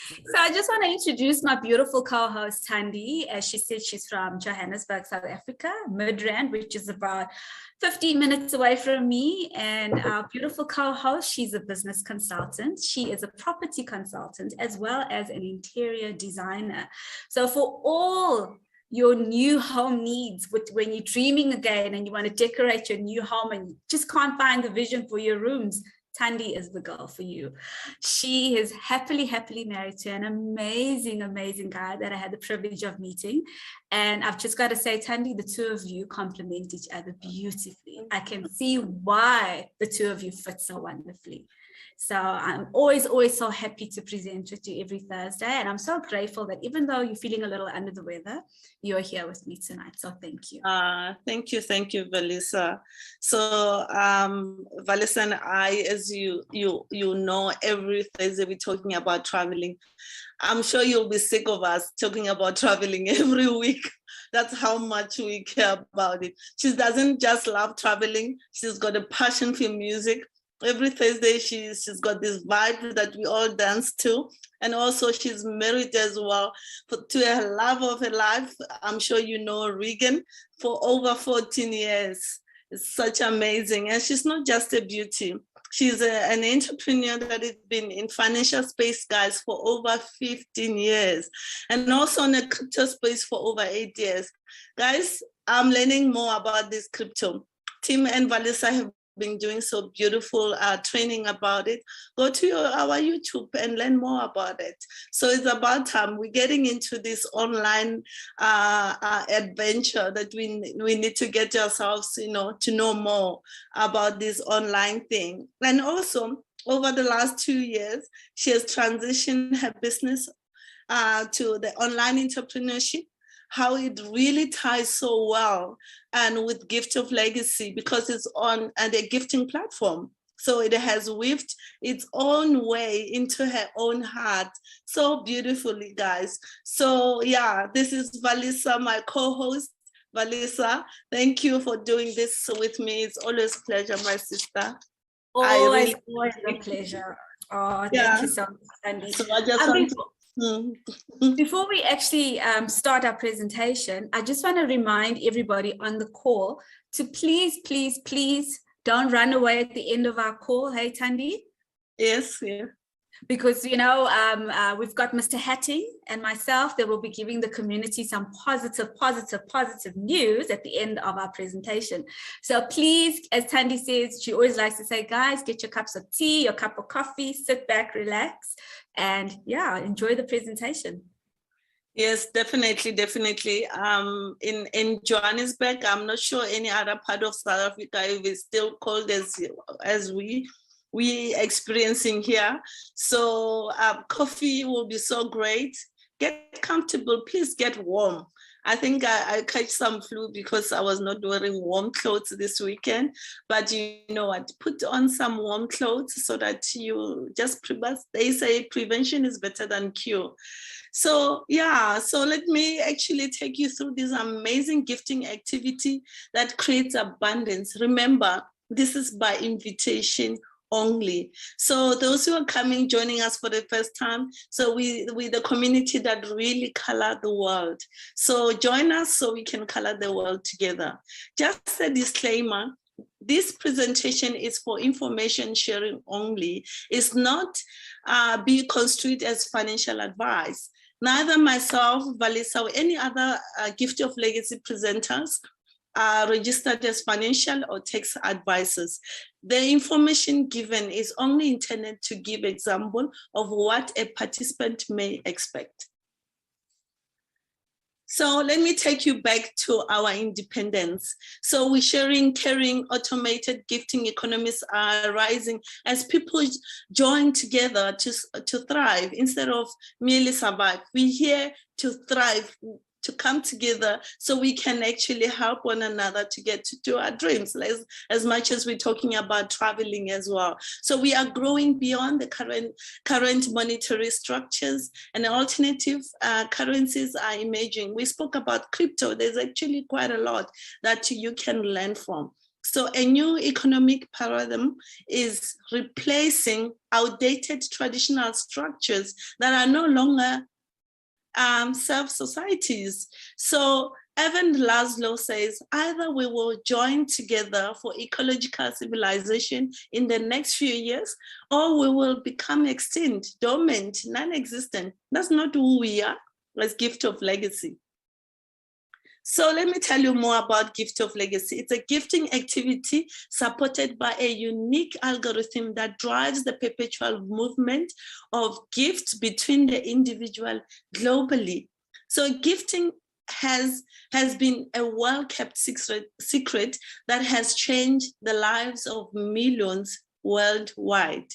So I just want to introduce my beautiful co-host, Thandy. As she said, she's from Johannesburg, South Africa, Midrand, which is about 15 minutes away from me. And our beautiful co-host, she's a business consultant. She is a property consultant, as well as an interior designer. So for all your new home needs, when you're dreaming again and you want to decorate your new home and you just can't find the vision for your rooms, Thandy is the girl for you. She is happily married to an amazing guy that I had the privilege of meeting. And I've just got to say, Thandy, the two of you complement each other beautifully. I can see why the two of you fit so wonderfully. So I'm always so happy to present with you every Thursday. And I'm so grateful that even though you're feeling a little under the weather, you're here with me tonight. So thank you. Thank you, Valissa. So Valissa and I, as you know, every Thursday we're talking about traveling. I'm sure you'll be sick of us talking about traveling every week. That's how much we care about it. She doesn't just love traveling. She's got a passion for music. Every Thursday, she's got this vibe that we all dance to. And also she's married as well to her love of her life. I'm sure you know Regan for over 14 years. It's such amazing. And she's not just a beauty. She's an entrepreneur that has been in financial space, guys, for over 15 years. And also in the crypto space for over 8 years. Guys, I'm learning more about this crypto. Tim and Valissa have been doing so beautiful training about it. Go to our YouTube and learn more about it. So it's about time we're getting into this online adventure that we need to get ourselves, to know more about this online thing. And also over the last 2 years, she has transitioned her business to the online entrepreneurship, how it really ties so well and with Gift of Legacy, because it's on a gifting platform. So it has weaved its own way into her own heart so beautifully, guys. So yeah, this is Valissa, my co-host. Valissa, thank you for doing this with me. It's always a pleasure, my sister. Always a pleasure. Oh, thank you so much, Thandy. So I just want to... Before we actually start our presentation, I just want to remind everybody on the call to please don't run away at the end of our call. Hey, Thandy? Yes, yeah. Because, we've got Mr. Hattie and myself that will be giving the community some positive news at the end of our presentation. So please, as Thandy says, she always likes to say, guys, get your cups of tea, your cup of coffee, sit back, relax, and enjoy the presentation. Yes, definitely. In Johannesburg, I'm not sure any other part of South Africa if it's still cold as we experiencing here. So coffee will be so great. Get comfortable, please get warm. I think I catch some flu because I was not wearing warm clothes this weekend, but you know what, put on some warm clothes so that you just, they say prevention is better than cure. So so let me actually take you through this amazing gifting activity that creates abundance. Remember, this is by invitation only. So those who are joining us for the first time, so we the community that really color the world. So join us so we can color the world together. Just a disclaimer, this presentation is for information sharing only. It's not be construed as financial advice. Neither myself, Valissa, or any other Gift of Legacy presenters are registered as financial or tax advisors. The information given is only intended to give example of what a participant may expect. So let me take you back to our independence. So we're sharing, caring, automated gifting economies are rising as people join together to thrive instead of merely survive. We're here to thrive, to come together so we can actually help one another to get to do our dreams, as much as we're talking about traveling as well. So we are growing beyond the current monetary structures, and alternative currencies are emerging. We spoke about crypto. There's actually quite a lot that you can learn from. So a new economic paradigm is replacing outdated traditional structures that are no longer serve societies. So Evan Laszlo says, either we will join together for ecological civilization in the next few years, or we will become extinct, dormant, non-existent. That's not who we are as Gift of Legacy. So let me tell you more about Gift of Legacy. It's a gifting activity supported by a unique algorithm that drives the perpetual movement of gifts between the individual globally. So gifting has been a well-kept secret that has changed the lives of millions worldwide.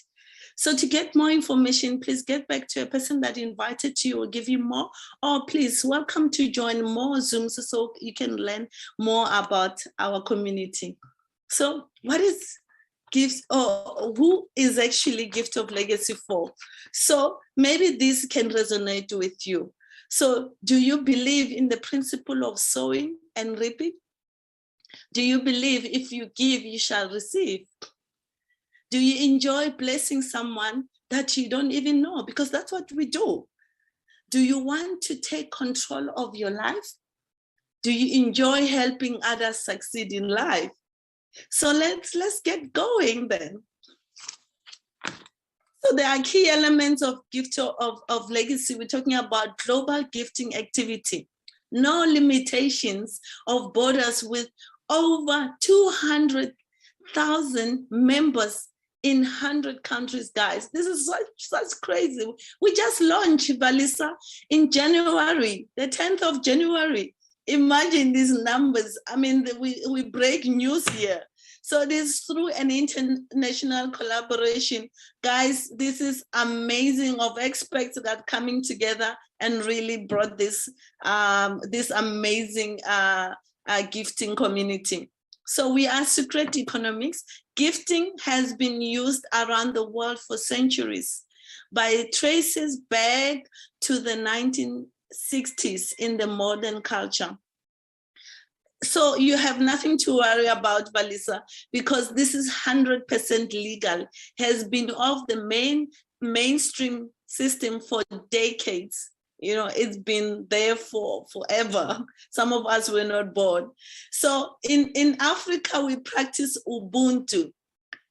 So to get more information, please get back to a person that invited you or give you more, or please welcome to join more Zooms so you can learn more about our community. So what is gifts, or who is actually Gift of Legacy for? So maybe this can resonate with you. So do you believe in the principle of sowing and reaping? Do you believe if you give, you shall receive? Do you enjoy blessing someone that you don't even know? Because that's what we do. Do you want to take control of your life? Do you enjoy helping others succeed in life? So let's get going then. So there are key elements of gift of legacy. We're talking about global gifting activity. No limitations of borders, with over 200,000 members in 100 countries, guys. This is such crazy. We just launched Valissa in January, the 10th of January. Imagine these numbers. I mean, we break news here. So this through an international collaboration. Guys, this is amazing, of experts that are coming together and really brought this, this amazing gifting community. So we are Secret Economics. Gifting has been used around the world for centuries, by traces back to the 1960s in the modern culture. So you have nothing to worry about, Valissa, because this is 100% legal, has been off the mainstream system for decades. You know, it's been there for forever. Some of us were not born. So in Africa, we practice Ubuntu.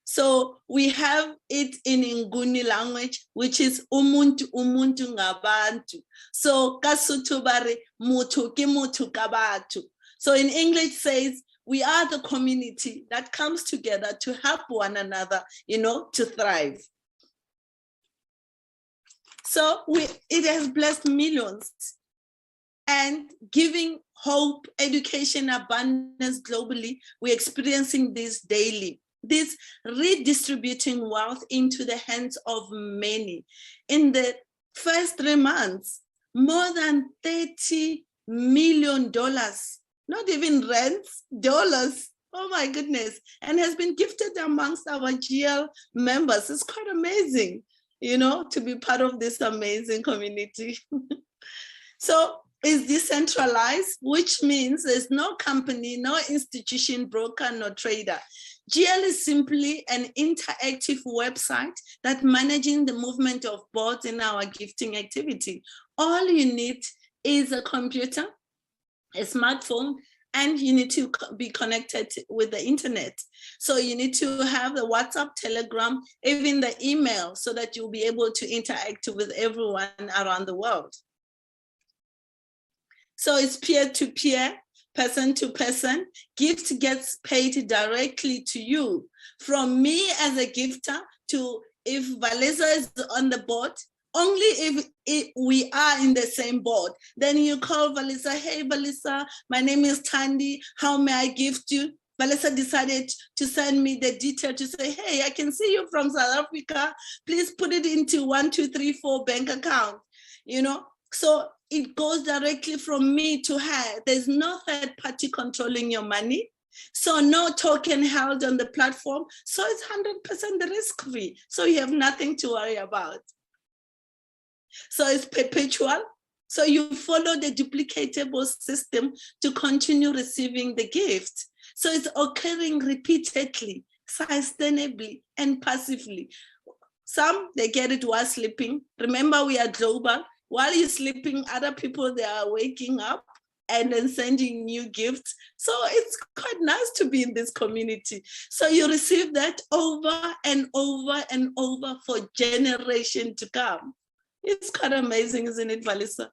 So we have it in Nguni language, which is umuntu ngabantu. So kasuthu bare mutu ki mutu kabatu. So in English says, we are the community that comes together to help one another, you know, to thrive. So it has blessed millions and giving hope, education, abundance globally. We're experiencing this daily, this redistributing wealth into the hands of many. In the first 3 months, more than $30 million, not even rents, dollars. Oh my goodness. And has been gifted amongst our GL members. It's quite amazing, you know, to be part of this amazing community. So it's decentralized, which means there's no company, no institution, broker, no trader. GL is simply an interactive website that managing the movement of boards in our gifting activity. All you need is a computer, a smartphone, and you need to be connected with the internet. So you need to have the WhatsApp, Telegram, even the email, so that you'll be able to interact with everyone around the world. So it's peer-to-peer, person-to-person. Gift gets paid directly to you. From me as a gifter to if Valissa is on the board, only if we are in the same board. Then you call Valissa, hey Valissa, my name is Thandy, how may I gift you? Valissa decided to send me the detail to say, hey, I can see you from South Africa, please put it into 1234 bank account, you know? So it goes directly from me to her. There's no third party controlling your money. So no token held on the platform. So it's 100% risk-free. So you have nothing to worry about. So it's perpetual. So you follow the duplicatable system to continue receiving the gift. So it's occurring repeatedly, sustainably, and passively. Some, they get it while sleeping. Remember, we are global. While you're sleeping, other people, they are waking up and then sending you gifts. So it's quite nice to be in this community. So you receive that over and over and over for generations to come. It's quite amazing, isn't it, Valissa?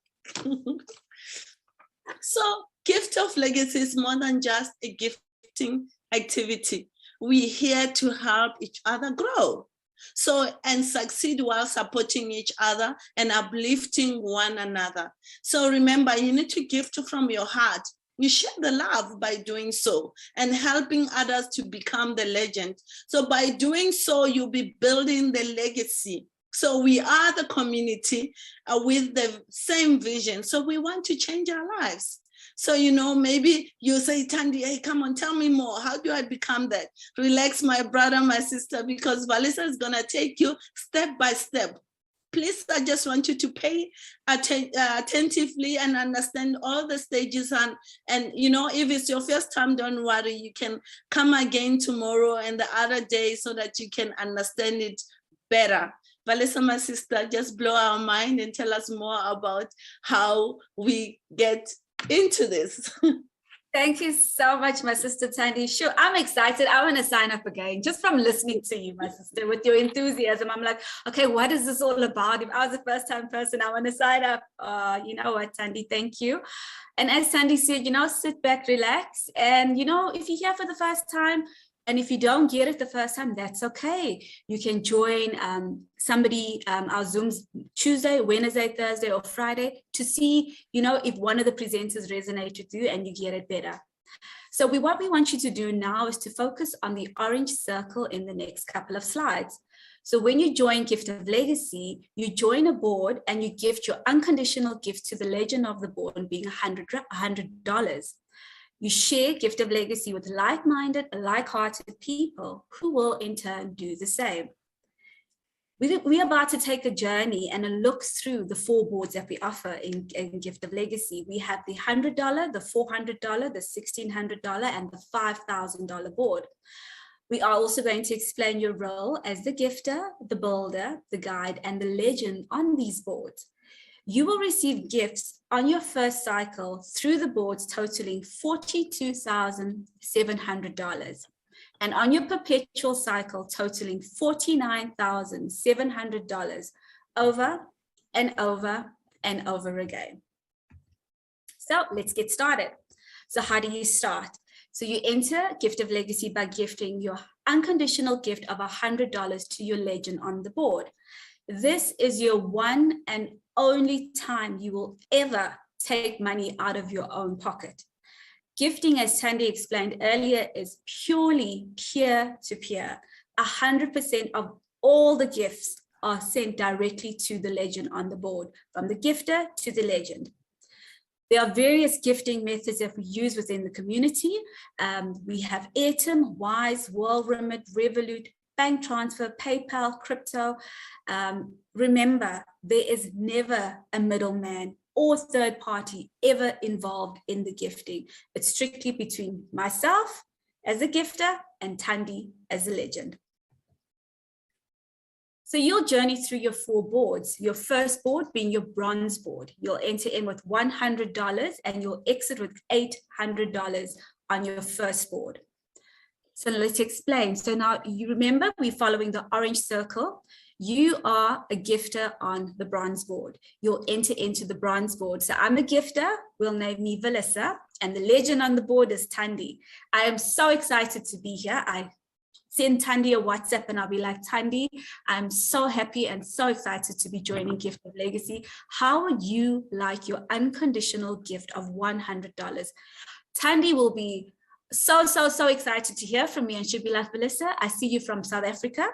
So gift of legacy is more than just a gifting activity. We're here to help each other grow. So, and succeed while supporting each other and uplifting one another. So remember, you need to gift from your heart. You share the love by doing so and helping others to become the legend. So by doing so, you'll be building the legacy. So we are the community with the same vision. So we want to change our lives. So, you know, maybe you say, Thandy, hey, come on, tell me more. How do I become that? Relax, my brother, my sister, because Valissa is going to take you step by step. Please, I just want you to pay attentively and understand all the stages. And, you know, if it's your first time, don't worry. You can come again tomorrow and the other day so that you can understand it better. Valissa, my sister, just blow our mind and tell us more about how we get into this. Thank you so much, my sister Thandy. Sure, I'm excited. I want to sign up again just from listening to you, my sister, with your enthusiasm. I'm like, okay, what is this all about? If I was a first-time person, I want to sign up. You know what, Thandy, thank you. And as Thandy said, you know, sit back, relax. And, you know, if you're here for the first time, and if you don't get it the first time, that's okay. You can join our Zooms Tuesday, Wednesday, Thursday, or Friday to see, you know, if one of the presenters resonates with you and you get it better. So what we want you to do now is to focus on the orange circle in the next couple of slides. So when you join Gift of Legacy, you join a board and you gift your unconditional gift to the legend of the board, being $100. You share Gift of Legacy with like-minded, like-hearted people who will in turn do the same. We're about to take a journey and a look through the 4 boards that we offer in Gift of Legacy. We have the $100, the $400, the $1,600, and the $5,000 board. We are also going to explain your role as the gifter, the builder, the guide, and the legend on these boards. You will receive gifts on your first cycle through the boards totaling $42,700, and on your perpetual cycle totaling $49,700 over and over and over again. So let's get started. So how do you start? So you enter Gift of Legacy by gifting your unconditional gift of $100 to your legend on the board. This is your one and only time you will ever take money out of your own pocket. Gifting, as Thandy explained earlier, is purely peer-to-peer. 100% of all the gifts are sent directly to the legend on the board, from the gifter to the legend. There are various gifting methods that we use within the community. We have Airtime, Wise, World Remit, Revolut, bank transfer, PayPal, crypto. Remember, there is never a middleman or third party ever involved in the gifting. It's strictly between myself as a gifter and Thandy as a legend. So you'll journey through your 4 boards, your first board being your bronze board. You'll enter in with $100 and you'll exit with $800 on your first board. So let's explain. So now you remember we're following the orange circle. You are a gifter on the bronze board. You'll enter into the bronze board. So I'm a gifter, we'll name me Valissa, and the legend on the board is Thandy. I am so excited to be here. I send Thandy a WhatsApp and I'll be like, Thandy, I'm so happy and so excited to be joining Gift of Legacy. How would you like your unconditional gift of $100? Thandy will be so excited to hear from me, and she'll be like, Valissa, I see you from South Africa.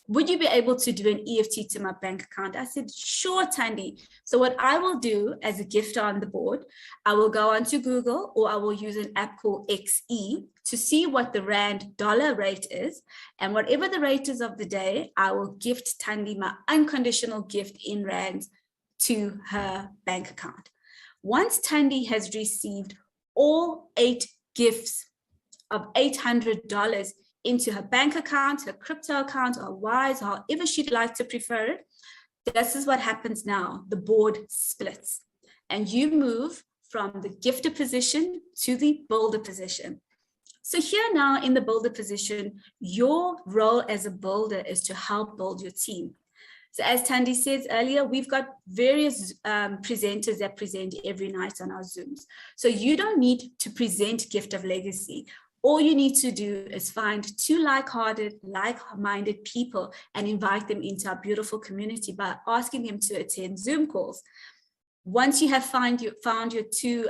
Would you be able to do an EFT to my bank account? I said, sure, Thandy. So what I will do as a gifter on the board, I will go onto Google, or I will use an app called XE to see what the Rand dollar rate is. And whatever the rate is of the day, I will gift Thandy my unconditional gift in Rands to her bank account. Once Thandy has received all 8 gifts of $800 into her bank account, her crypto account, or Wise, however she'd like to prefer it. This is what happens now. The board splits and you move from the gifter position to the builder position. So here now in the builder position, your role as a builder is to help build your team. So as Thandy said earlier, we've got various presenters that present every night on our Zooms. So you don't need to present Gift of Legacy. All you need to do is find two like-hearted, like-minded people and invite them into our beautiful community by asking them to attend Zoom calls. Once you have found your two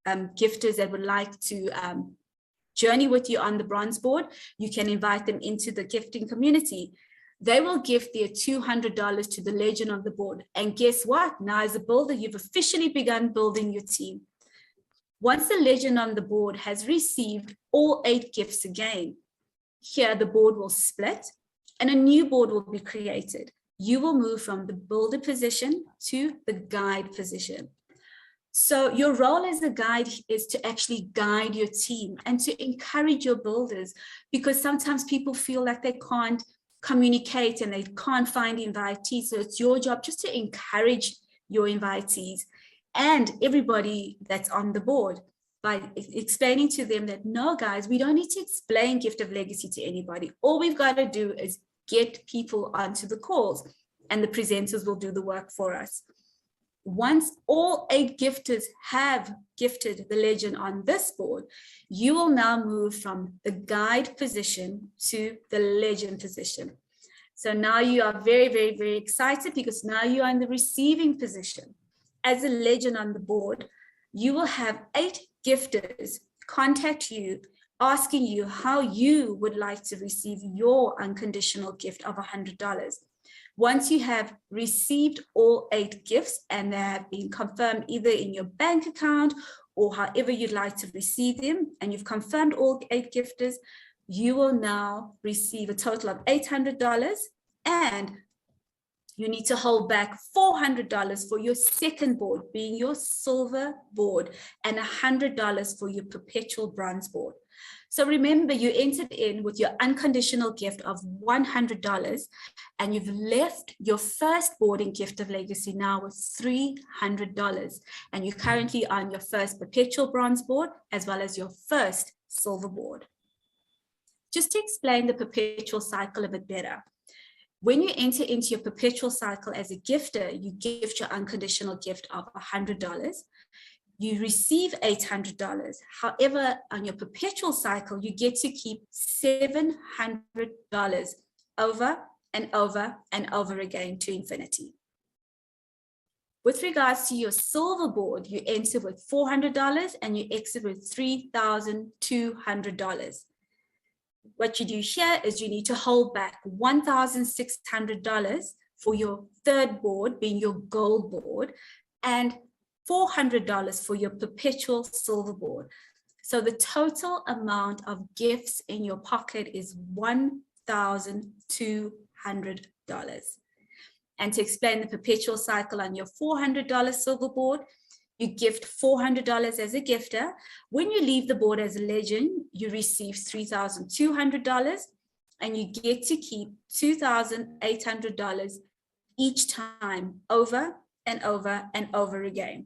gifters that would like to journey with you on the bronze board, you can invite them into the gifting community. They will give their $200 to the legend on the board. And guess what? Now as a builder, you've officially begun building your team. Once the legend on the board has received all 8 gifts again, here the board will split and a new board will be created. You will move from the builder position to the guide position. So your role as a guide is to actually guide your team and to encourage your builders, because sometimes people feel like they can't communicate and they can't find invitees. So it's your job just to encourage your invitees and everybody that's on the board by explaining to them that, no, guys, we don't need to explain Gift of Legacy to anybody. All we've got to do is get people onto the calls and the presenters will do the work for us. Once all 8 gifters have gifted the legend on this board, you will now move from the guide position to the legend position. So now you are very, very, very excited because now you are in the receiving position. As a legend on the board, you will have 8 gifters contact you, asking you how you would like to receive your unconditional gift of $100. Once you have received all 8 gifts and they have been confirmed either in your bank account or however you'd like to receive them, and you've confirmed all 8 gifters, you will now receive a total of $800, and you need to hold back $400 for your second board, being your silver board, and $100 for your perpetual bronze board. So remember, you entered in with your unconditional gift of $100 and you've left your first board in Gift of Legacy now with $300. And you're currently on your first perpetual bronze board as well as your first silver board. Just to explain the perpetual cycle a bit better. When you enter into your perpetual cycle as a gifter, you gift your unconditional gift of $100. You receive $800. However, on your perpetual cycle, you get to keep $700 over and over and over again to infinity. With regards to your silver board, you enter with $400 and you exit with $3,200. What you do here is you need to hold back $1,600 for your third board, being your gold board, and $400 for your perpetual silver board. So the total amount of gifts in your pocket is $1,200. And to explain the perpetual cycle on your $400 silver board, you gift $400 as a gifter. When you leave the board as a legend, you receive $3,200 and you get to keep $2,800 each time over and over and over again.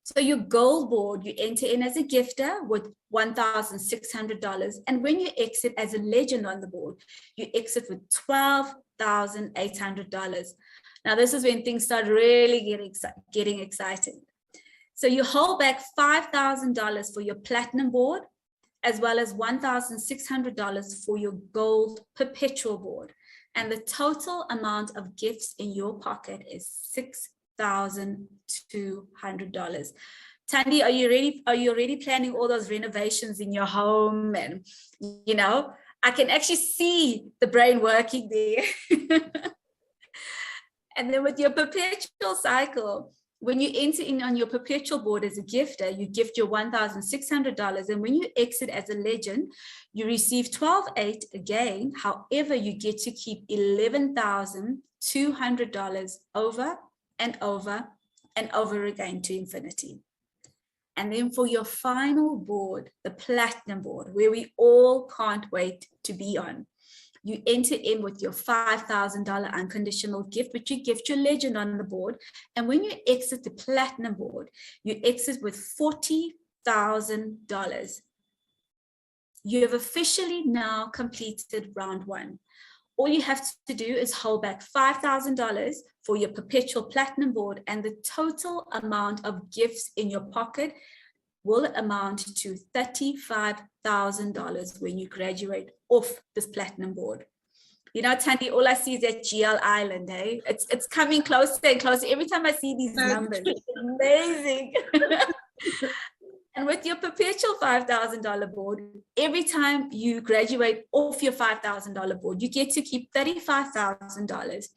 So your gold board, you enter in as a gifter with $1,600. And when you exit as a legend on the board, you exit with $12,800. Now, this is when things start really getting exciting. So you hold back $5,000 for your platinum board, as well as $1,600 for your gold perpetual board. And the total amount of gifts in your pocket is $6,200. Thandy, are you already planning all those renovations in your home? And, you know, I can actually see the brain working there. And then with your perpetual cycle, when you enter in on your perpetual board as a gifter, you gift your $1,600. And when you exit as a legend, you receive $12,800 again. However, you get to keep $11,200 over and over and over again to infinity. And then for your final board, the platinum board, where we all can't wait to be on, you enter in with your $5,000 unconditional gift, which you gift your legend on the board. And when you exit the platinum board, you exit with $40,000. You have officially now completed round one. All you have to do is hold back $5,000 for your perpetual platinum board, and the total amount of gifts in your pocket will amount to $35,000 when you graduate off this platinum board. You know, Thandy, all I see is that GL Island, eh? It's coming closer and closer. Every time I see these numbers, it's amazing. And with your perpetual $5,000 board, every time you graduate off your $5,000 board, you get to keep $35,000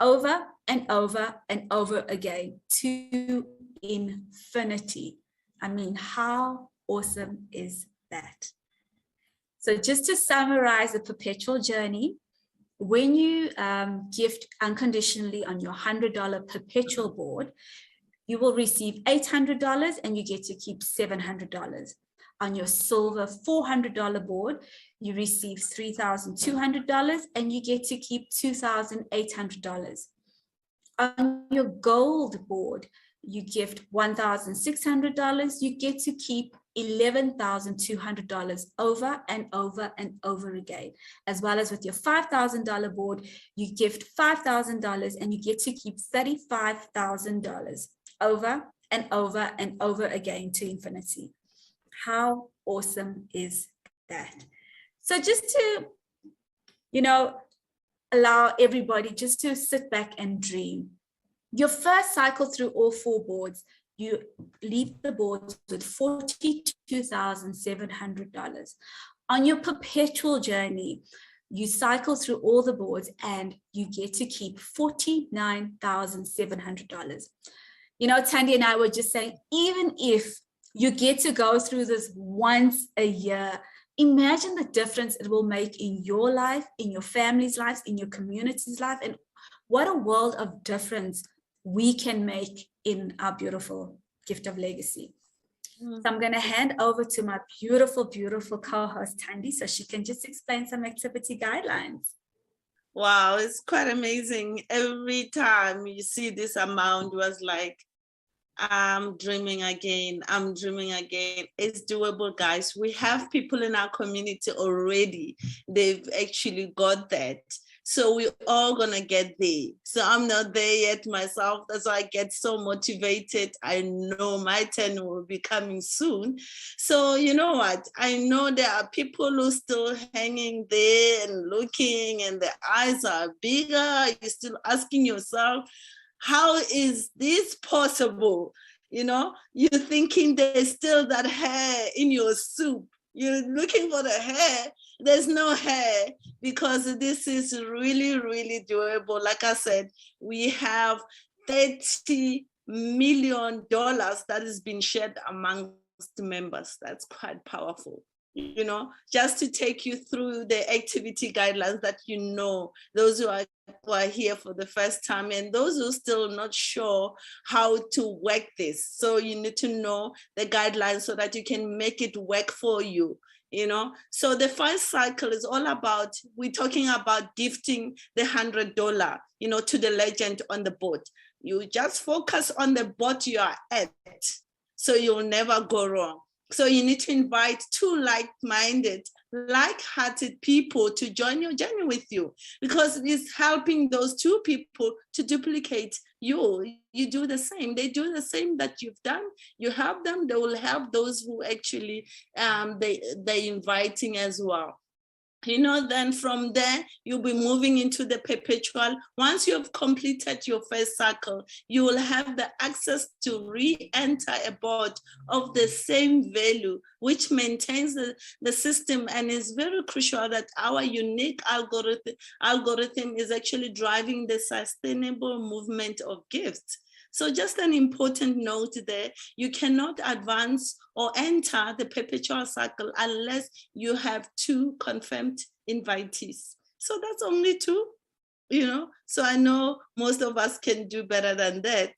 over and over and over again to infinity. I mean, how awesome is that? So just to summarize the perpetual journey, when you gift unconditionally on your $100 perpetual board, you will receive $800 and you get to keep $700. On your silver $400 board, you receive $3,200 and you get to keep $2,800. On your gold board, you gift $1,600, you get to keep $11,200 over and over and over again. As well as with your $5,000 board, you gift $5,000 and you get to keep $35,000 over and over and over again to infinity. How awesome is that? So just to, you know, allow everybody just to sit back and dream. Your first cycle through all four boards, you leave the boards with $42,700. On your perpetual journey, you cycle through all the boards and you get to keep $49,700. You know, Thandy and I were just saying, even if you get to go through this once a year, imagine the difference it will make in your life, in your family's lives, in your community's life, and what a world of difference we can make in our beautiful gift of legacy. So I'm going to hand over to my beautiful, beautiful co-host, Thandy, so she can just explain some activity guidelines. Wow, it's quite amazing. Every time you see this amount was like, I'm dreaming again. I'm dreaming again. It's doable, guys. We have people in our community already. They've actually got that. So we're all gonna get there. So I'm not there yet myself. That's why I get so motivated. I know my turn will be coming soon. So you know what? I know there are people who are still hanging there and looking, and their eyes are bigger. You're still asking yourself, how is this possible? You know, you're thinking there's still that hair in your soup. You're looking for the hair. There's no hair, because this is really, really doable. Like I said, we have $30 million that has been shared amongst the members. That's quite powerful. You know, just to take you through the activity guidelines that you know, those who are here for the first time and those who are still not sure how to work this. So you need to know the guidelines so that you can make it work for you. You know, so the first cycle is all about, we're talking about gifting the $100, you know, to the legend on the board. You just focus on the board you are at, so you'll never go wrong. So you need to invite two like-minded, like-hearted people to join your journey with you, because it's helping those two people to duplicate you. You do the same. They do the same that you've done. You help them. They will help those who actually they're inviting as well. You know, then from there, you'll be moving into the perpetual. Once you have completed your first cycle, you will have the access to re-enter a board of the same value, which maintains the system, and is very crucial that our unique algorithm is actually driving the sustainable movement of gifts. So just an important note there, you cannot advance or enter the perpetual cycle unless you have two confirmed invitees. So that's only two, you know, so I know most of us can do better than that.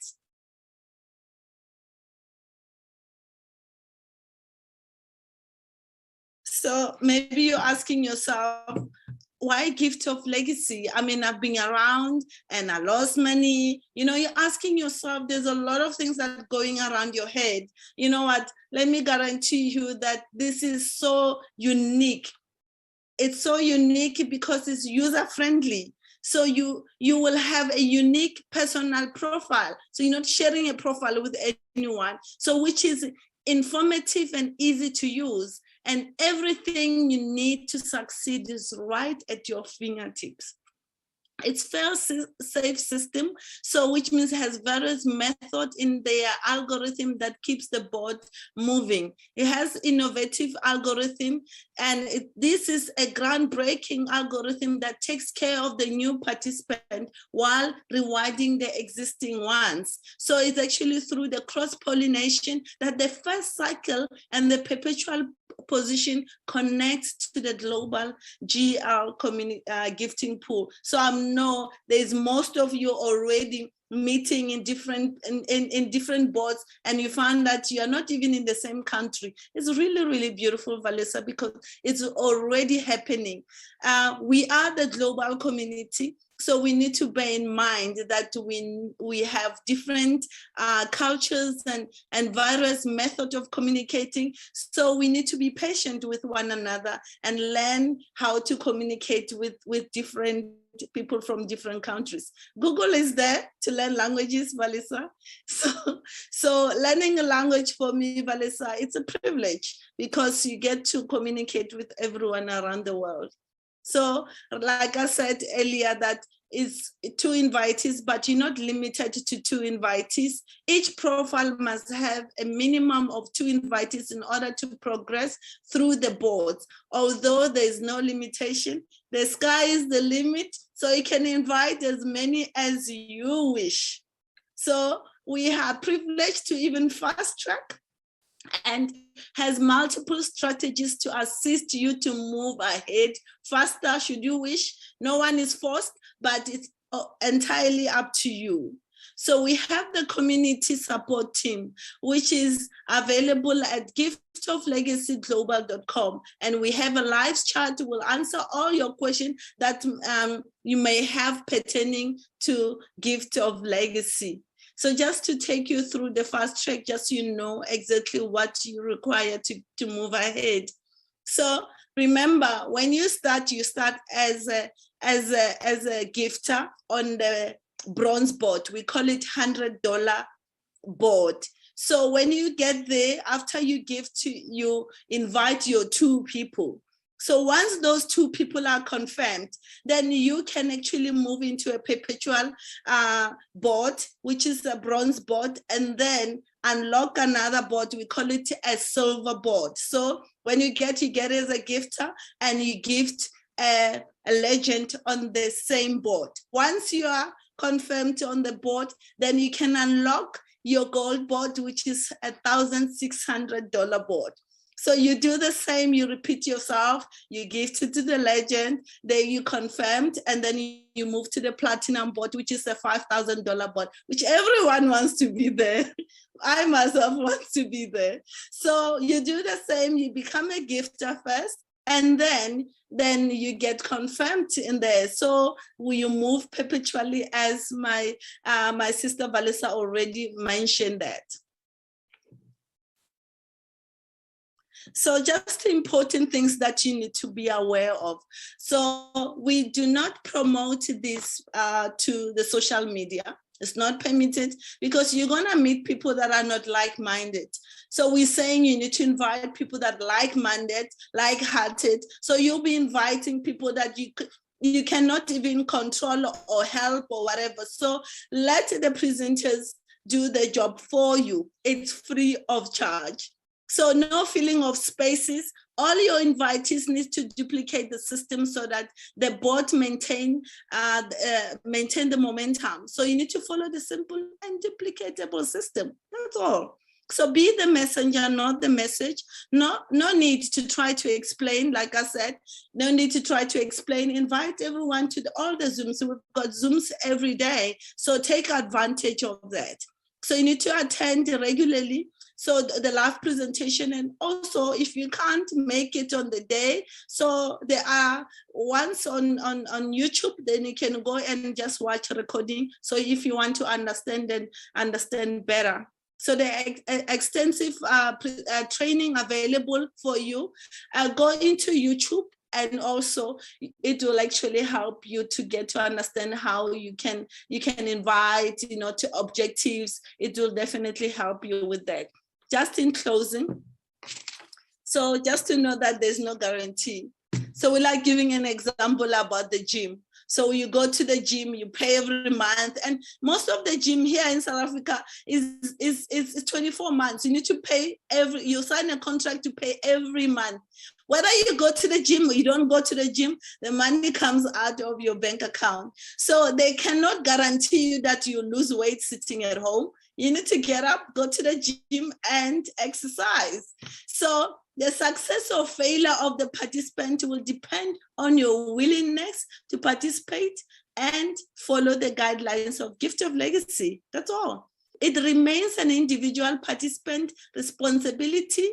So maybe you're asking yourself, why gift of legacy? I mean, I've been around and I lost money. You know, you're asking yourself, there's a lot of things that are going around your head. You know what? Let me guarantee you that this is so unique. It's so unique because it's user-friendly. So you will have a unique personal profile. So you're not sharing a profile with anyone. So which is informative and easy to use. And everything you need to succeed is right at your fingertips. It's fail-safe system, so which means it has various methods in their algorithm that keeps the board moving. It has innovative algorithm, and this is a groundbreaking algorithm that takes care of the new participant while rewarding the existing ones. So it's actually through the cross-pollination that the first cycle and the perpetual position connects to the global GL community gifting pool. So I know there's most of you already meeting in different boards, and you find that you are not even in the same country. It's really, really beautiful, Valissa, because it's already happening. We are the global community. So we need to bear in mind that we have different cultures and various methods of communicating. So we need to be patient with one another and learn how to communicate with different people from different countries. Google is there to learn languages, Valissa. So learning a language for me, Valissa, it's a privilege because you get to communicate with everyone around the world. So like I said earlier, that is 2 invitees, but you're not limited to 2 invitees. Each profile must have a minimum of 2 invitees in order to progress through the boards. Although there's no limitation, the sky is the limit, so you can invite as many as you wish. So we are privileged to even fast track and has multiple strategies to assist you to move ahead faster should you wish. No one is forced, but it's entirely up to you. So we have the community support team, which is available at giftoflegacyglobal.com. And we have a live chat. We'll answer all your questions that you may have pertaining to Gift of Legacy. So just to take you through the fast track, just so you know exactly what you require to move ahead. So remember, when you start as a gifter on the bronze board. We call it $100 board. So when you get there, after you gift, you invite your 2 people. So once those 2 people are confirmed, then you can actually move into a perpetual board, which is a bronze board, and then unlock another board. We call it a silver board. So when you get it as a gifter, and you gift a legend on the same board. Once you are confirmed on the board, then you can unlock your gold board, which is $1,600 board. So you do the same, you repeat yourself, you gift it to the legend, then you confirmed, and then you move to the platinum board, which is a $5,000 board, which everyone wants to be there. I myself want to be there. So you do the same, you become a gifter first, and then you get confirmed in there. So you move perpetually, as my sister Valissa already mentioned that. So just important things that you need to be aware of. So we do not promote this to the social media. It's not permitted because you're gonna meet people that are not like-minded. So we're saying you need to invite people that are like-minded, like-hearted. So you'll be inviting people that you cannot even control or help or whatever. So let the presenters do the job for you. It's free of charge. So no filling of spaces. All your invitees need to duplicate the system so that the board maintain the momentum. So you need to follow the simple and duplicatable system. That's all. So be the messenger, not the message. No need to try to explain, like I said, no need to try to explain. Invite everyone to all the Zooms. So we've got Zooms every day. So take advantage of that. So you need to attend regularly. So the live presentation, and also if you can't make it on the day, so there are ones on YouTube, then you can go and just watch a recording. So if you want to understand and understand better. So there are extensive training available for you. Go into YouTube, and also it will actually help you to get to understand how you can invite, to objectives. It will definitely help you with that. Just in closing, so just to know that there's no guarantee. So we like giving an example about the gym. So you go to the gym, you pay every month, and most of the gym here in South Africa is 24 months. You need to pay you sign a contract to pay every month. Whether you go to the gym or you don't go to the gym, the money comes out of your bank account. So they cannot guarantee you that you lose weight sitting at home. You need to get up, go to the gym, and exercise. So the success or failure of the participant will depend on your willingness to participate and follow the guidelines of Gift of Legacy. That's all. It remains an individual participant responsibility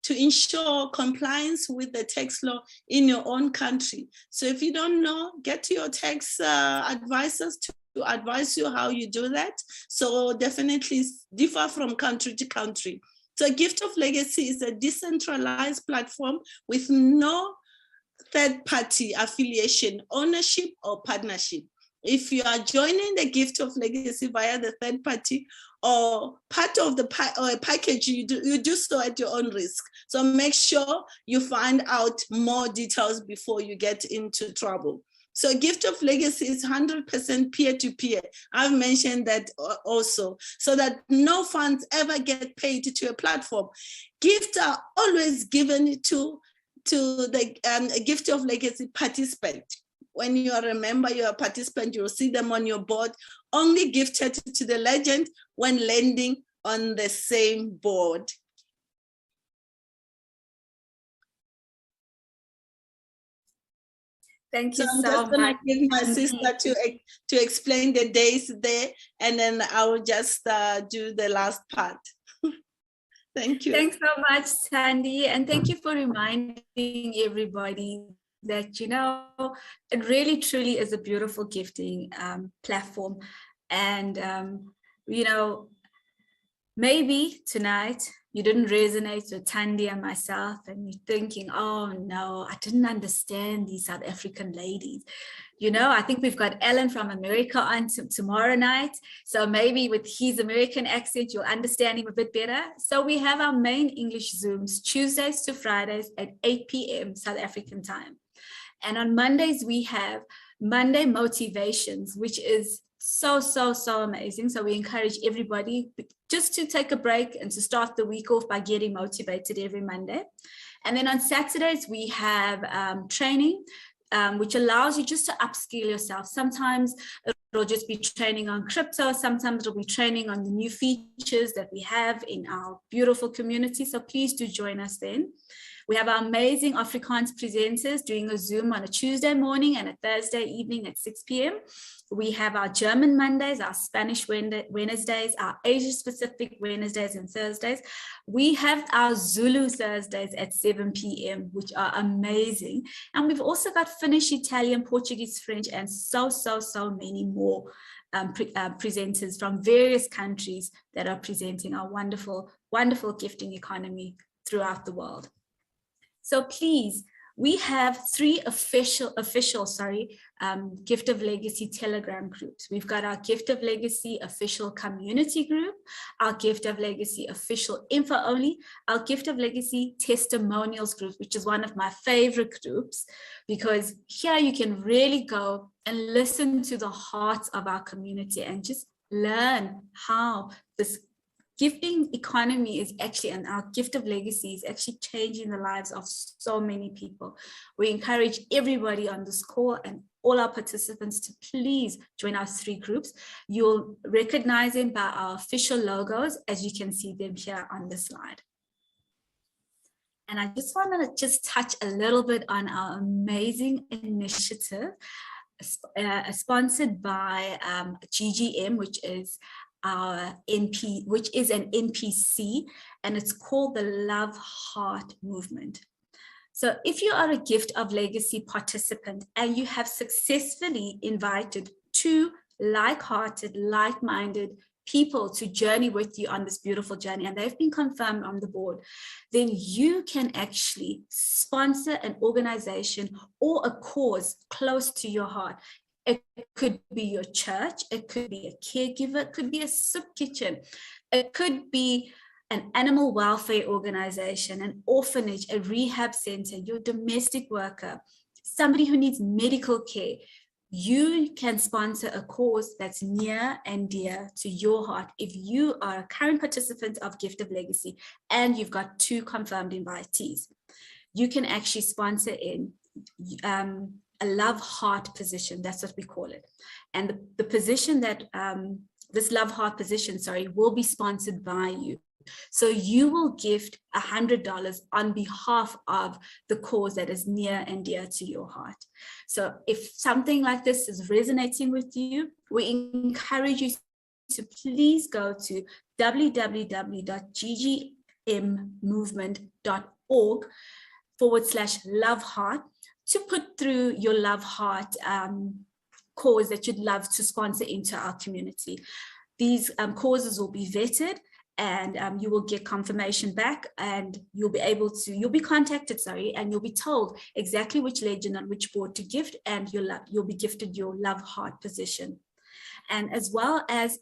to ensure compliance with the tax law in your own country. So if you don't know, get to your tax advisors to advise you how you do that. So definitely differ from country to country. So Gift of Legacy is a decentralized platform with no third-party affiliation, ownership, or partnership. If you are joining the Gift of Legacy via the third party or part of the package, you do so at your own risk. So make sure you find out more details before you get into trouble. So Gift of Legacy is 100% peer-to-peer. I've mentioned that also, so that no funds ever get paid to a platform. Gifts are always given to the Gift of Legacy participant. When you are a member, you're a participant, you'll see them on your board, only gifted to the legend when landing on the same board. Thank you so I'm just going much. to give my sister to explain the days there, and then I will just do the last part. Thank you. Thanks so much, Thandy. And thank you for reminding everybody that, it really truly is a beautiful gifting platform. And, maybe tonight you didn't resonate with Thandy and myself, and you're thinking, oh no, I didn't understand these South African ladies. I think we've got Ellen from America on tomorrow night. So maybe with his American accent, you'll understand him a bit better. So we have our main English Zooms Tuesdays to Fridays at 8 p.m. South African time. And on Mondays, we have Monday Motivations, which is so amazing. So we encourage everybody just to take a break and to start the week off by getting motivated every Monday. And then on Saturdays, we have training, which allows you just to upskill yourself. Sometimes it'll just be training on crypto. Sometimes it'll be training on the new features that we have in our beautiful community. So please do join us then. We have our amazing Afrikaans presenters doing a Zoom on a Tuesday morning and a Thursday evening at 6 p.m. We have our German Mondays, our Spanish Wednesdays, our Asia-Pacific Wednesdays and Thursdays. We have our Zulu Thursdays at 7 p.m., which are amazing. And we've also got Finnish, Italian, Portuguese, French, and so many more presenters from various countries that are presenting our wonderful gifting economy throughout the world. So please, we have 3 official Gift of Legacy Telegram groups. We've got our Gift of Legacy official community group, our Gift of Legacy official info only, our Gift of Legacy testimonials group, which is one of my favorite groups, because here you can really go and listen to the hearts of our community and just learn how this gifting economy is actually, and our Gift of Legacy is actually changing the lives of so many people. We encourage everybody on this call and all our participants to please join our 3 groups. You'll recognize them by our official logos, as you can see them here on the slide. And I just want to touch a little bit on our amazing initiative sponsored by GGM, which is our NP, which is an NPC, and it's called the Love Heart Movement. So if you are a Gift of Legacy participant and you have successfully invited 2 like-hearted, like-minded people to journey with you on this beautiful journey, and they've been confirmed on the board, then you can actually sponsor an organization or a cause close to your heart. It could be your church, it could be a caregiver, it could be a soup kitchen, it could be an animal welfare organization, an orphanage, a rehab center, your domestic worker, somebody who needs medical care. You can sponsor a cause that's near and dear to your heart if you are a current participant of Gift of Legacy and you've got 2 confirmed invitees. You can actually sponsor in a love heart position. That's what we call it. And the position that this love heart position, will be sponsored by you. So you will gift $100 on behalf of the cause that is near and dear to your heart. So if something like this is resonating with you, we encourage you to please go to www.ggmmovement.org/love heart to put through your love heart cause that you'd love to sponsor into our community. These causes will be vetted, and you will get confirmation back, and you'll be contacted, and you'll be told exactly which legend on which board to gift, and you'll be gifted your love heart position. And as well as,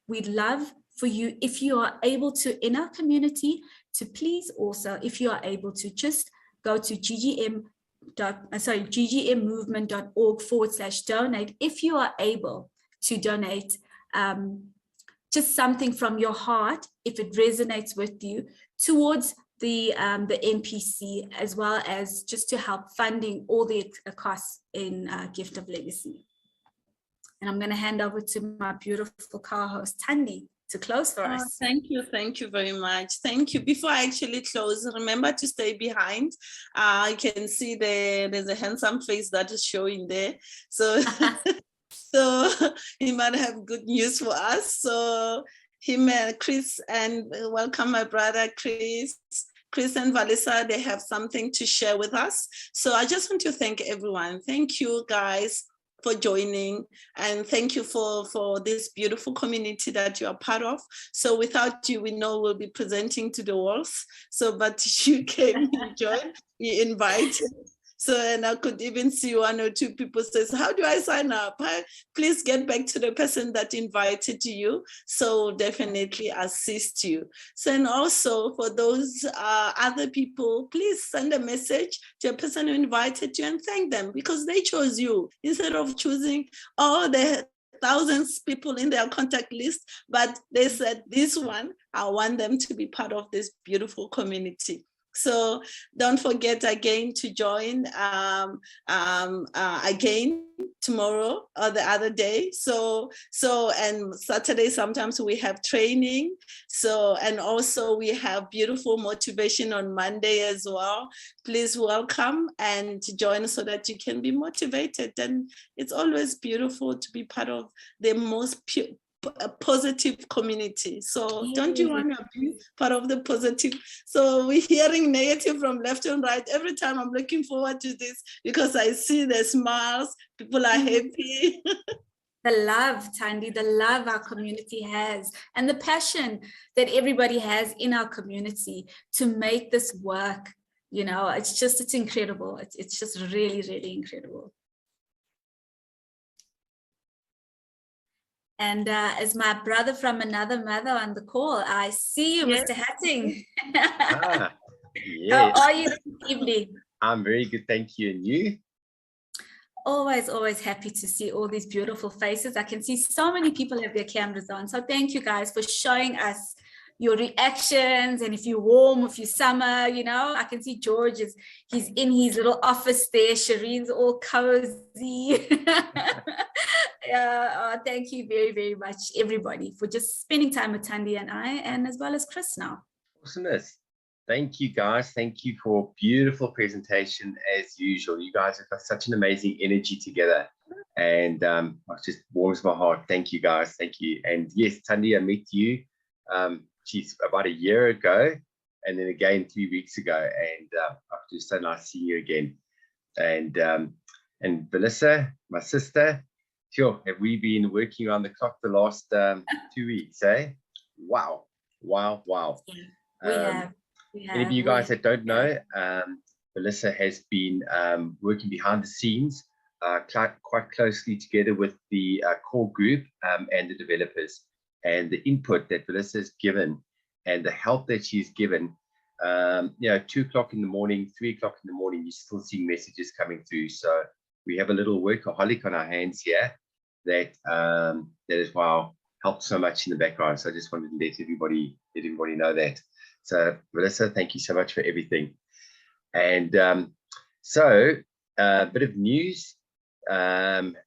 we'd love for you, if you are able to, in our community, to please also, if you are able to, just go to ggmmovement.org/donate, if you are able to donate just something from your heart, if it resonates with you, towards the NPC, as well as just to help funding all the costs in Gift of Legacy. And I'm going to hand over to my beautiful co-host Thandy to close for us. Thank you very much. Thank you. Before I actually close, remember to stay behind. I can see there's a handsome face that is showing there. So so he might have good news for us. So him and Chris, and welcome my brother Chris and Valissa, they have something to share with us. So I just want to thank everyone. Thank you guys for joining, and thank you for this beautiful community that you are part of. So without you, we know we'll be presenting to the walls. So, but you came, you joined, you invited. So, and I could even see 1 or 2 people says, how do I sign up? Please get back to the person that invited you. So definitely assist you. So, and also for those other people, please send a message to a person who invited you and thank them, because they chose you instead of choosing all the thousands of people in their contact list. But they said, this one, I want them to be part of this beautiful community. So don't forget again to join again tomorrow or the other day. So and Saturday sometimes we have training. So, and also we have beautiful motivation on Monday as well. Please welcome and join so that you can be motivated. And it's always beautiful to be part of the most a positive community. So don't you want to be part of the positive? So we're hearing negative from left and right. Every time I'm looking forward to this because I see the smiles, people are happy. The love, Thandy, the love our community has, and the passion that everybody has in our community to make this work. You know, it's incredible. It's just really, really incredible. And as my brother from another mother on the call, I see you, yes. Mr. Hatting. Yes. How are you this evening? I'm very good, thank you. And you? Always happy to see all these beautiful faces. I can see so many people have their cameras on. So thank you guys for showing us your reactions, and if you're warm, if you're summer, you know, I can see George he's in his little office there. Shireen's all cozy. Thank you very, very much, everybody, for just spending time with Thandy and I, and as well as Chris now. Awesomeness. Thank you, guys. Thank you for a beautiful presentation as usual. You guys have got such an amazing energy together. And it just warms my heart. Thank you, guys. Thank you. And yes, Tandi, I met you, geez, about a year ago, and then again 3 weeks ago. And it's so nice seeing you again. And Valissa, my sister, sure, have we been working around the clock the last 2 weeks, eh? Wow, wow, wow. We have. Any of you guys that don't know, Valissa has been working behind the scenes quite closely together with the core group and the developers, and the input that Valissa has given and the help that she's given. 2 o'clock in the morning, 3 o'clock in the morning, you're still seeing messages coming through. So we have a little workaholic on our hands here that is, wow, helped so much in the background. So I just wanted to let everybody know that. So Valissa, thank you so much for everything. And so a bit of news.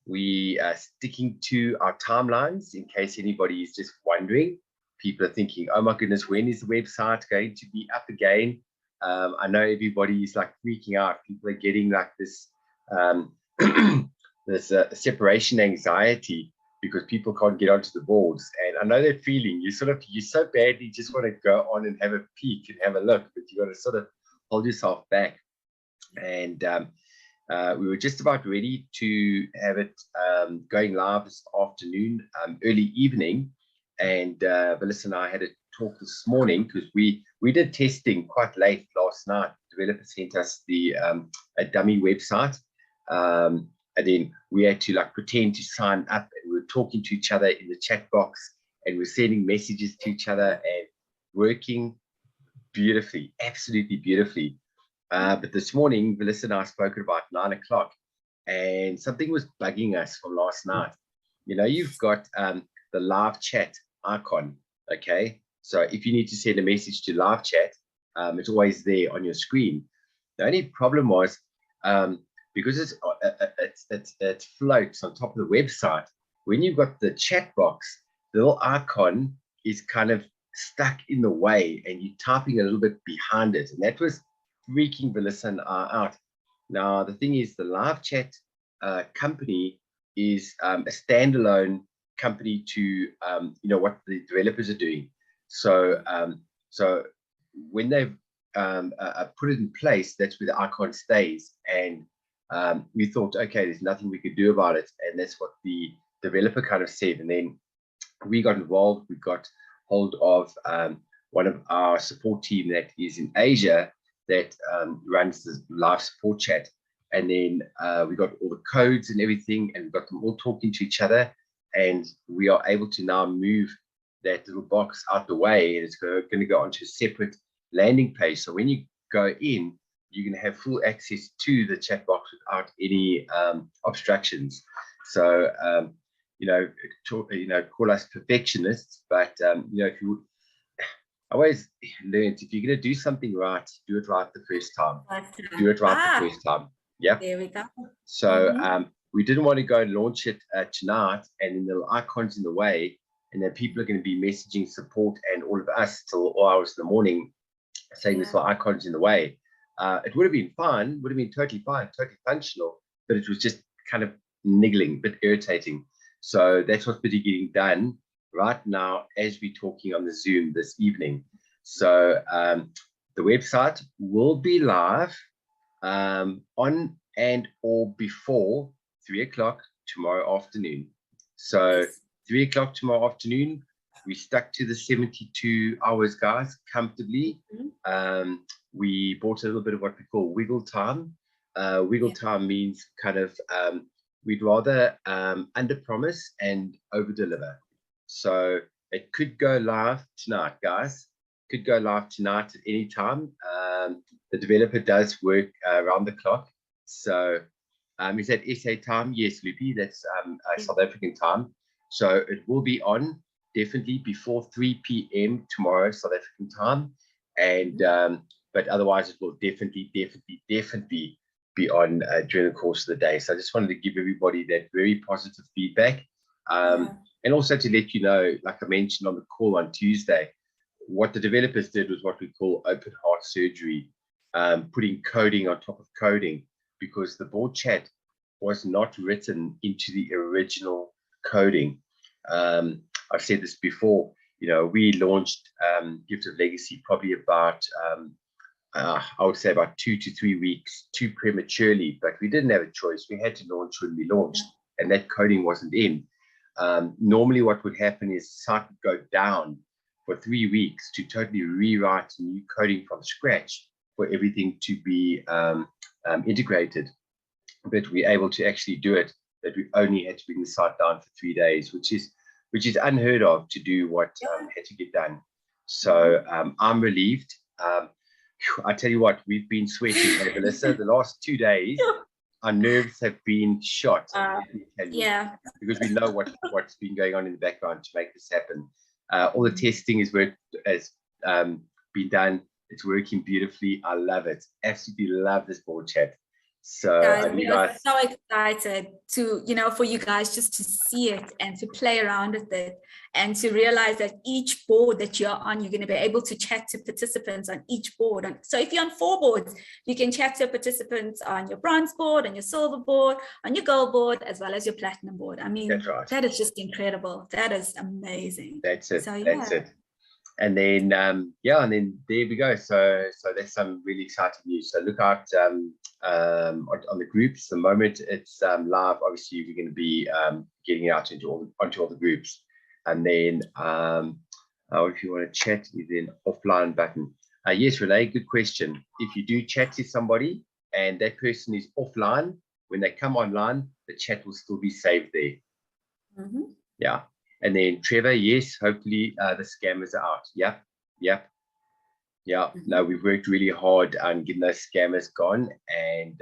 We are sticking to our timelines in case anybody is just wondering. People are thinking, oh my goodness, when is the website going to be up again? I know everybody is like freaking out. People are getting like this this separation anxiety because people can't get onto the boards. And I know that feeling. You so badly just want to go on and have a peek and have a look, but you got to sort of hold yourself back. And we were just about ready to have it going live this afternoon, early evening. And Valissa and I had a talk this morning because we did testing quite late last night. The developer sent us a dummy website, and then we had to like pretend to sign up, and we were talking to each other in the chat box, and we're sending messages to each other and working beautifully, absolutely beautifully. But this morning, Valissa and I spoke at about 9 o'clock, and something was bugging us from last night. You've got the live chat icon, okay? So if you need to send a message to live chat, it's always there on your screen. The only problem was because it floats on top of the website. When you've got the chat box, the little icon is kind of stuck in the way, and you're typing a little bit behind it, and that was freaking Valissa and I out. Now the thing is, the live chat company is a standalone company to what the developers are doing. So when they've put it in place, that's where the icon stays. And we thought, okay, there's nothing we could do about it, and that's what the developer kind of said. And then we got involved. We got hold of one of our support team that is in Asia that runs the live support chat. And then we got all the codes and everything, and we got them all talking to each other. And we are able to now move that little box out the way, and it's going to go onto a separate landing page. So when you go in, you can have full access to the chat box without any obstructions. So call us perfectionists, but if you I always learned, if you're going to do something right, do it right the first time. Do it right the first time. Yep. There we go. So we didn't want to go and launch it tonight, and then the icon's in the way, and then people are going to be messaging support and all of us till all hours in the morning saying this icon's in the way. It would have been fine, would have been totally fine, totally functional, but it was just kind of niggling, a bit irritating. So that's what's busy getting done right now as we're talking on the Zoom this evening. So the website will be live on and or before 3 o'clock tomorrow afternoon. So 3 o'clock tomorrow afternoon, we stuck to the 72 hours, guys, comfortably. We bought a little bit of what we call wiggle time. Wiggle time means kind of we'd rather under promise and over deliver. So it could go live tonight, guys. Could go live tonight at any time. The developer does work around the clock. So is that SA time? Yes, Loopy, that's South African time. So it will be on definitely before 3 p.m. tomorrow, South African time. And but otherwise it will definitely be on during the course of the day. So I just wanted to give everybody that very positive feedback. And also to let you know, like I mentioned on the call on Tuesday, what the developers did was what we call open heart surgery, putting coding on top of coding, because the board chat was not written into the original coding. I've said this before, we launched Gift of Legacy probably about, I would say about 2 to 3 weeks too prematurely, but we didn't have a choice. We had to launch when we launched, and that coding wasn't in. Normally what would happen is the site would go down for 3 weeks to totally rewrite new coding from scratch for everything to be integrated. But we're able to actually do it, that we only had to bring the site down for 3 days, which is unheard of to do what had to get done. So I'm relieved. I tell you what, we've been sweating, hey, Valissa, the last 2 days. Our nerves have been shot. Yeah, because we know what's been going on in the background to make this happen. All the testing has been done. It's working beautifully. I love it. Absolutely love this board chat. So guys, we are so excited to, for you guys just to see it and to play around with it and to realize that each board that you're on, you're going to be able to chat to participants on each board. And so if you're on 4 boards, you can chat to participants on your bronze board, on your silver board, on your gold board, as well as your platinum board. I mean, that's right. That is just incredible. That is amazing. That's it. So, that's it. And then, and then there we go. So that's some really exciting news. So look out on the groups. The moment it's live, obviously we're going to be getting it out onto all the groups. And then, if you want to chat, then offline button. Yes, Renee, good question. If you do chat to somebody and that person is offline, when they come online, the chat will still be saved there. Yeah. And then Trevor, yes, hopefully the scammers are out. Yep. No, we've worked really hard on getting those scammers gone, and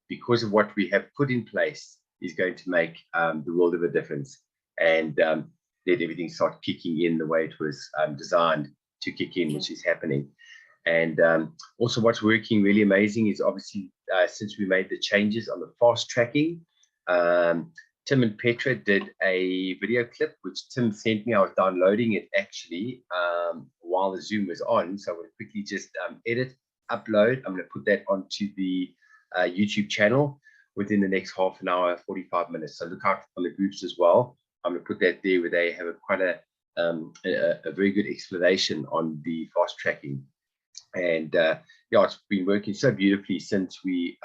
because of what we have put in place is going to make the world of a difference, and let everything start kicking in the way it was designed to kick in, which is happening. And also what's working really amazing is obviously since we made the changes on the fast tracking, Tim and Petra did a video clip, which Tim sent me. I was downloading it actually while the Zoom was on. So I'm going to quickly just edit, upload. I'm going to put that onto the YouTube channel within the next half an hour, 45 minutes. So look out on the groups as well. I'm going to put that there where they have quite a very good explanation on the fast tracking. And it's been working so beautifully since we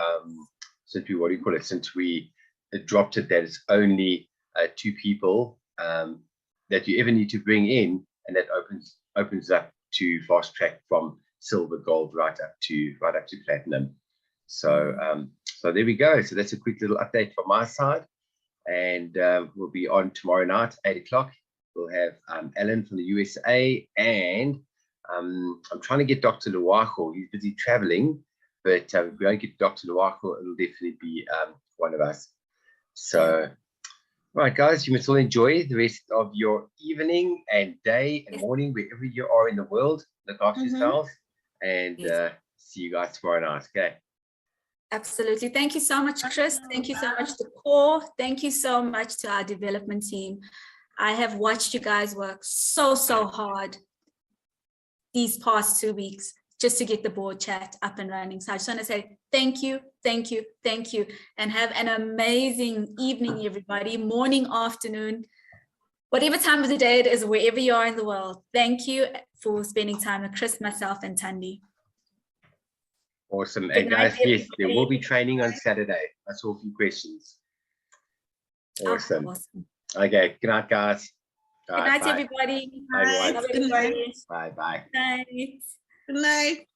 dropped it, that it's only 2 people that you ever need to bring in, and that opens up to fast track from silver, gold, right up to platinum. So so there we go. So that's a quick little update from my side, and we'll be on tomorrow night, 8 o'clock. We'll have Alan from the USA, and I'm trying to get Dr. Luwago. He's busy traveling, but if we don't get Dr. Luwago, it'll definitely be one of us. So, all right, guys, you must all enjoy the rest of your evening and day and morning, wherever you are in the world. Look after yourselves, and see you guys tomorrow night. Okay. Absolutely. Thank you so much, Chris. Thank you so much to Core. Thank you so much to our development team. I have watched you guys work so hard these past 2 weeks just to get the board chat up and running. So I just want to say thank you, and have an amazing evening, everybody, morning, afternoon, whatever time of the day it is, wherever you are in the world. Thank you for spending time with Chris, myself, and Thandy. Awesome. And guys, yes, there will be training on Saturday. That's all, few questions. Awesome. Okay, good night, guys. Good night, everybody. Bye. Good night. Bye. Night. Good night.